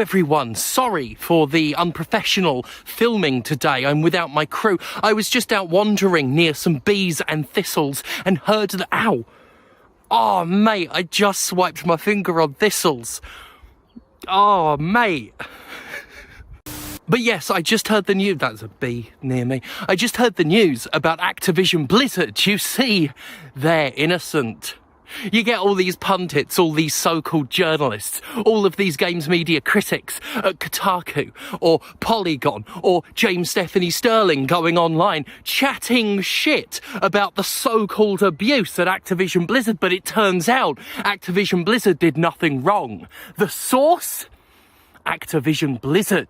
everyone. Sorry for the unprofessional filming today. I'm without my crew. I was just out wandering near some bees and thistles and heard the... Ow! Oh, mate, I just swiped my finger on thistles. Oh, mate. But yes, I just heard the news. That's a bee near me. I just heard the news about Activision Blizzard. You see, they're innocent. You get all these pundits, all these so-called journalists, all of these games media critics at Kotaku, or Polygon, or James Stephanie Sterling going online chatting shit about the so-called abuse at Activision Blizzard, but it turns out Activision Blizzard did nothing wrong. The source? Activision Blizzard.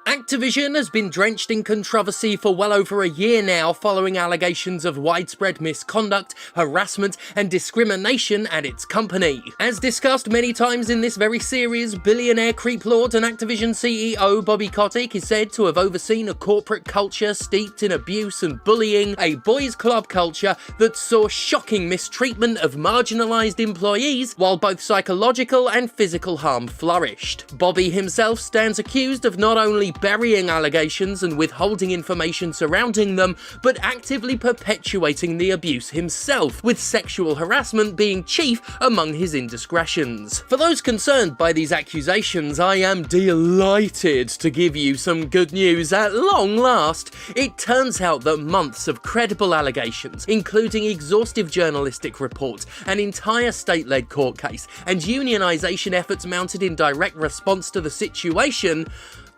Activision has been drenched in controversy for well over a year now following allegations of widespread misconduct, harassment and discrimination at its company. As discussed many times in this very series, billionaire creep lord and Activision CEO Bobby Kotick is said to have overseen a corporate culture steeped in abuse and bullying, a boys' club culture that saw shocking mistreatment of marginalised employees, while both psychological and physical harm flourished. Bobby himself stands accused of not only burying allegations and withholding information surrounding them, but actively perpetuating the abuse himself, with sexual harassment being chief among his indiscretions. For those concerned by these accusations, I am delighted to give you some good news at long last. It turns out that months of credible allegations, including exhaustive journalistic reports, an entire state-led court case, and unionisation efforts mounted in direct response to the situation,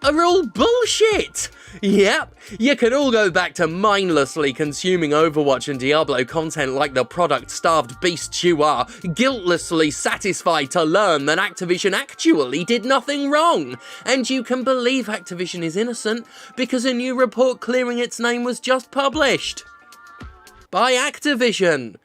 are all bullshit! Yep, you can all go back to mindlessly consuming Overwatch and Diablo content like the product-starved beasts you are, guiltlessly satisfied to learn that Activision actually did nothing wrong. And you can believe Activision is innocent because a new report clearing its name was just published. By Activision.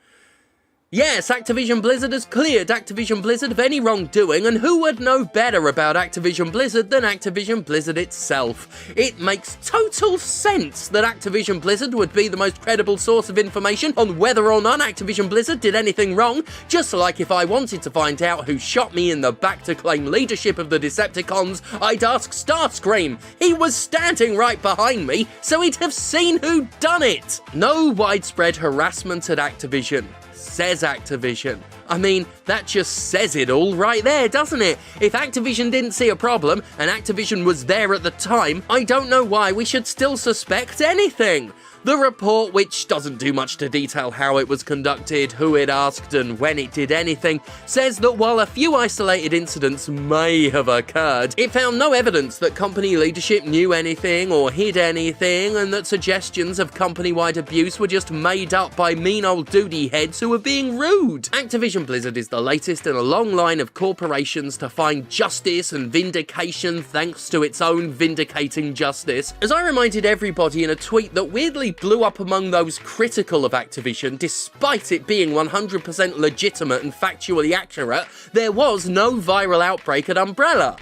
Yes, Activision Blizzard has cleared Activision Blizzard of any wrongdoing, and who would know better about Activision Blizzard than Activision Blizzard itself? It makes total sense that Activision Blizzard would be the most credible source of information on whether or not Activision Blizzard did anything wrong, just like if I wanted to find out who shot me in the back to claim leadership of the Decepticons, I'd ask Starscream. He was standing right behind me, so he'd have seen who'd done it. No widespread harassment at Activision. Says Activision. I mean, that just says it all right there, doesn't it? If Activision didn't see a problem, and Activision was there at the time, I don't know why we should still suspect anything. The report, which doesn't do much to detail how it was conducted, who it asked, and when it did anything, says that while a few isolated incidents may have occurred, it found no evidence that company leadership knew anything or hid anything, and that suggestions of company-wide abuse were just made up by mean old duty heads who were being rude. Activision Blizzard is the latest in a long line of corporations to find justice and vindication thanks to its own vindicating justice. As I reminded everybody in a tweet that weirdly blew up among those critical of Activision, despite it being 100% legitimate and factually accurate, there was no viral outbreak at Umbrella.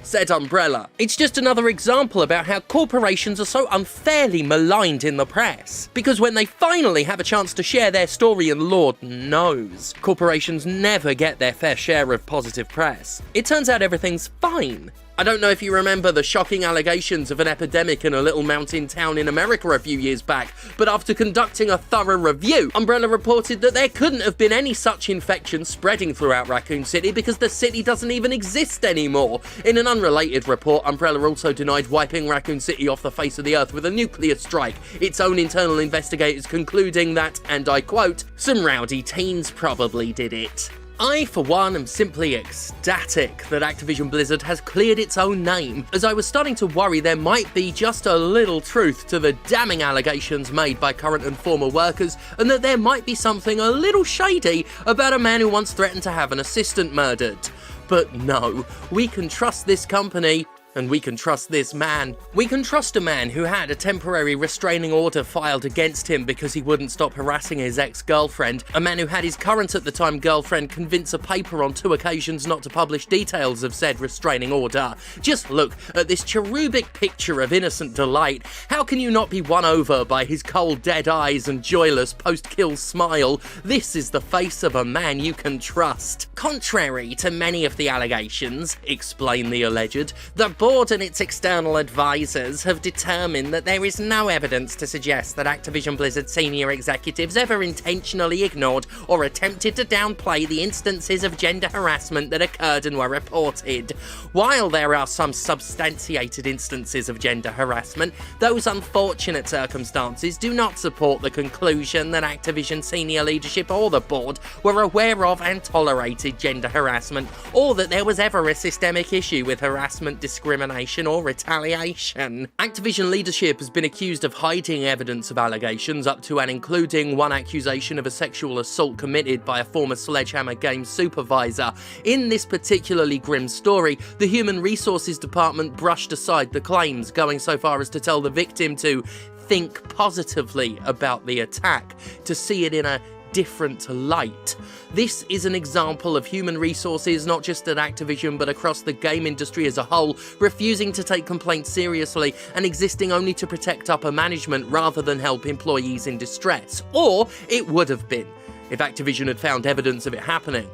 Said Umbrella. It's just another example about how corporations are so unfairly maligned in the press. Because when they finally have a chance to share their story, and Lord knows, corporations never get their fair share of positive press, it turns out everything's fine. I don't know if you remember the shocking allegations of an epidemic in a little mountain town in America a few years back, but after conducting a thorough review, Umbrella reported that there couldn't have been any such infection spreading throughout Raccoon City because the city doesn't even exist anymore. In an unrelated report, Umbrella also denied wiping Raccoon City off the face of the earth with a nuclear strike, its own internal investigators concluding that, and I quote, "some rowdy teens probably did it." I, for one, am simply ecstatic that Activision Blizzard has cleared its own name, as I was starting to worry there might be just a little truth to the damning allegations made by current and former workers, and that there might be something a little shady about a man who once threatened to have an assistant murdered. But no, we can trust this company And we can trust this man. We can trust a man who had a temporary restraining order filed against him because he wouldn't stop harassing his ex-girlfriend. A man who had his current at the time girlfriend convince a paper on 2 occasions not to publish details of said restraining order. Just look at this cherubic picture of innocent delight. How can you not be won over by his cold dead eyes and joyless post-kill smile? This is the face of a man you can trust. Contrary to many of the allegations, explain the alleged, the board and its external advisors have determined that there is no evidence to suggest that Activision Blizzard senior executives ever intentionally ignored or attempted to downplay the instances of gender harassment that occurred and were reported. While there are some substantiated instances of gender harassment, those unfortunate circumstances do not support the conclusion that Activision senior leadership or the board were aware of and tolerated gender harassment, or that there was ever a systemic issue with harassment, discrimination, or retaliation. Activision leadership has been accused of hiding evidence of allegations up to and including one accusation of a sexual assault committed by a former Sledgehammer Games supervisor. In this particularly grim story, the Human Resources Department brushed aside the claims, going so far as to tell the victim to think positively about the attack, to see it in a different light. This is an example of human resources, not just at Activision but across the game industry as a whole, refusing to take complaints seriously and existing only to protect upper management rather than help employees in distress. Or it would have been, if Activision had found evidence of it happening.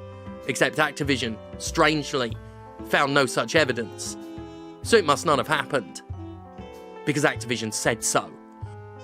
Except Activision, strangely, found no such evidence. So it must not have happened. Because Activision said so.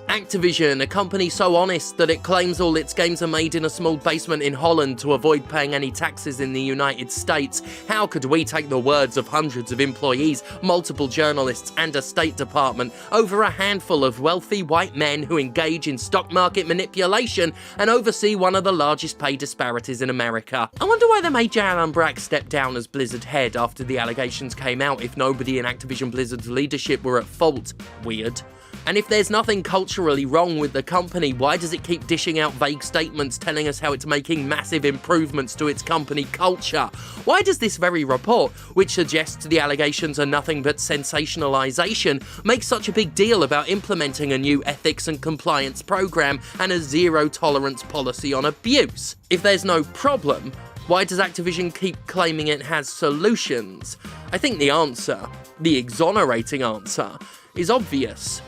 Activision, a company so honest that it claims all its games are made in a small basement in Holland to avoid paying any taxes in the United States. How could we take the words of hundreds of employees, multiple journalists, and a State Department over a handful of wealthy white men who engage in stock market manipulation and oversee one of the largest pay disparities in America? I wonder why they made Jan Umbrack step down as Blizzard head after the allegations came out if nobody in Activision Blizzard's leadership were at fault. Weird. And if there's nothing culturally wrong with the company, why does it keep dishing out vague statements telling us how it's making massive improvements to its company culture? Why does this very report, which suggests the allegations are nothing but sensationalization, make such a big deal about implementing a new ethics and compliance program and a zero-tolerance policy on abuse? If there's no problem, why does Activision keep claiming it has solutions? I think the answer, the exonerating answer, is obvious.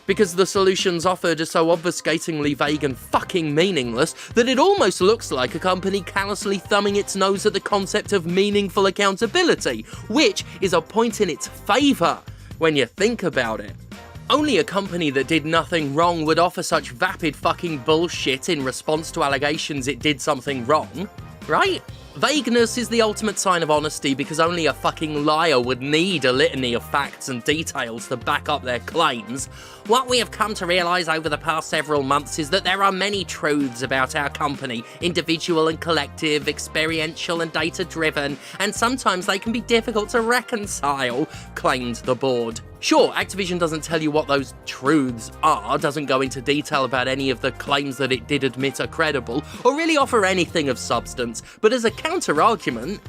Because the solutions offered are so obfuscatingly vague and fucking meaningless that it almost looks like a company callously thumbing its nose at the concept of meaningful accountability, which is a point in its favour when you think about it. Only a company that did nothing wrong would offer such vapid fucking bullshit in response to allegations it did something wrong, right? Vagueness is the ultimate sign of honesty because only a fucking liar would need a litany of facts and details to back up their claims. What we have come to realise over the past several months is that there are many truths about our company, individual and collective, experiential and data-driven, and sometimes they can be difficult to reconcile, claimed the board. Sure, Activision doesn't tell you what those truths are, doesn't go into detail about any of the claims that it did admit are credible, or really offer anything of substance, but as a counter-argument,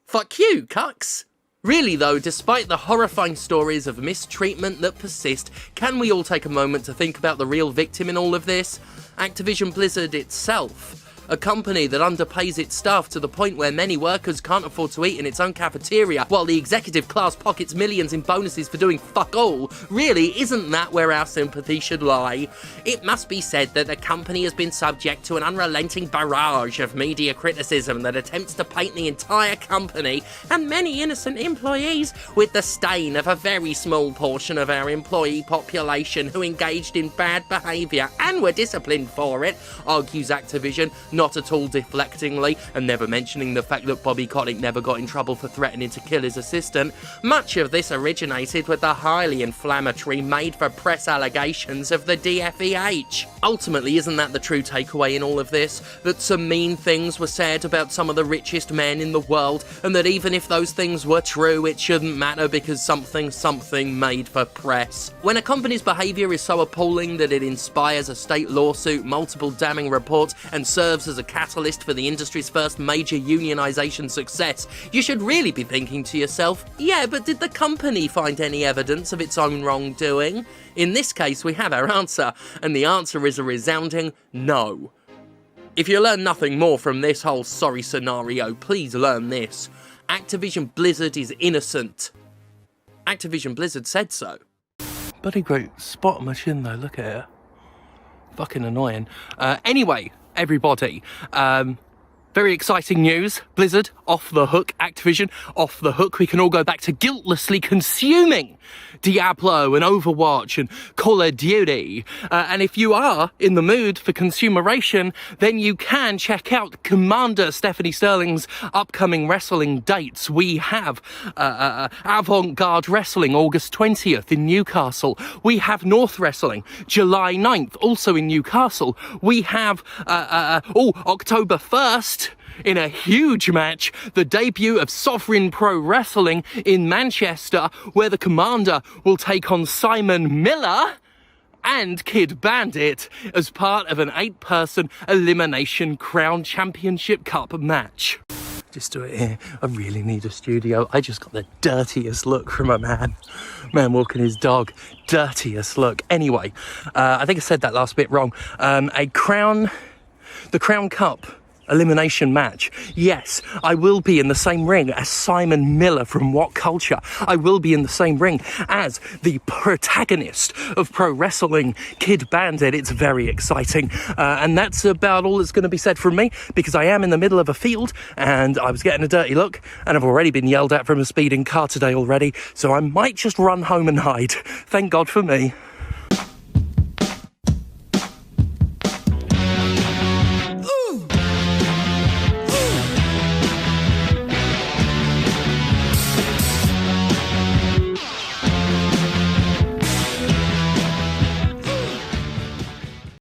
fuck you, cucks. Really though, despite the horrifying stories of mistreatment that persist, can we all take a moment to think about the real victim in all of this? Activision Blizzard itself. A company that underpays its staff to the point where many workers can't afford to eat in its own cafeteria, while the executive class pockets millions in bonuses for doing fuck all. Really, isn't that where our sympathy should lie? It must be said that the company has been subject to an unrelenting barrage of media criticism that attempts to paint the entire company and many innocent employees with the stain of a very small portion of our employee population who engaged in bad behaviour and were disciplined for it, argues Activision, not at all deflectingly, and never mentioning the fact that Bobby Kotick never got in trouble for threatening to kill his assistant. Much of this originated with the highly inflammatory made-for-press allegations of the DFEH. Ultimately, isn't that the true takeaway in all of this? That some mean things were said about some of the richest men in the world, and that even if those things were true, it shouldn't matter because something made for press. When a company's behaviour is so appalling that it inspires a state lawsuit, multiple damning reports, and serves as as a catalyst for the industry's first major unionisation success, you should really be thinking to yourself, yeah, but did the company find any evidence of its own wrongdoing? In this case, we have our answer, and the answer is a resounding no. If you learn nothing more from this whole sorry scenario, please learn this. Activision Blizzard is innocent. Activision Blizzard said so. Bloody great spot on my chin though, look at it. Fucking annoying. Anyway, everybody, very exciting news. Blizzard, off the hook. Activision, off the hook. We can all go back to guiltlessly consuming Diablo and Overwatch and Call of Duty. And if you are in the mood for consumeration, then you can check out Commander Stephanie Sterling's upcoming wrestling dates. We have Avant-Garde Wrestling, August 20th in Newcastle. We have North Wrestling, July 9th, also in Newcastle. We have, October 1st, in a huge match, the debut of Sovereign Pro Wrestling in Manchester, where the Commander will take on Simon Miller and Kid Bandit as part of an 8-person Elimination Crown Championship Cup match. Just do it here. I really need a studio. I just got the dirtiest look from a man walking his dog. Dirtiest look. Anyway, I think I said that last bit wrong. The Crown Cup elimination match. Yes, I will be in the same ring as Simon Miller from What Culture. I will be in the same ring as the protagonist of pro wrestling, Kid Bandit. It's very exciting. And that's about all that's going to be said from me, because I am in the middle of a field and I was getting a dirty look and I've already been yelled at from a speeding car today already. So I might just run home and hide. Thank God for me.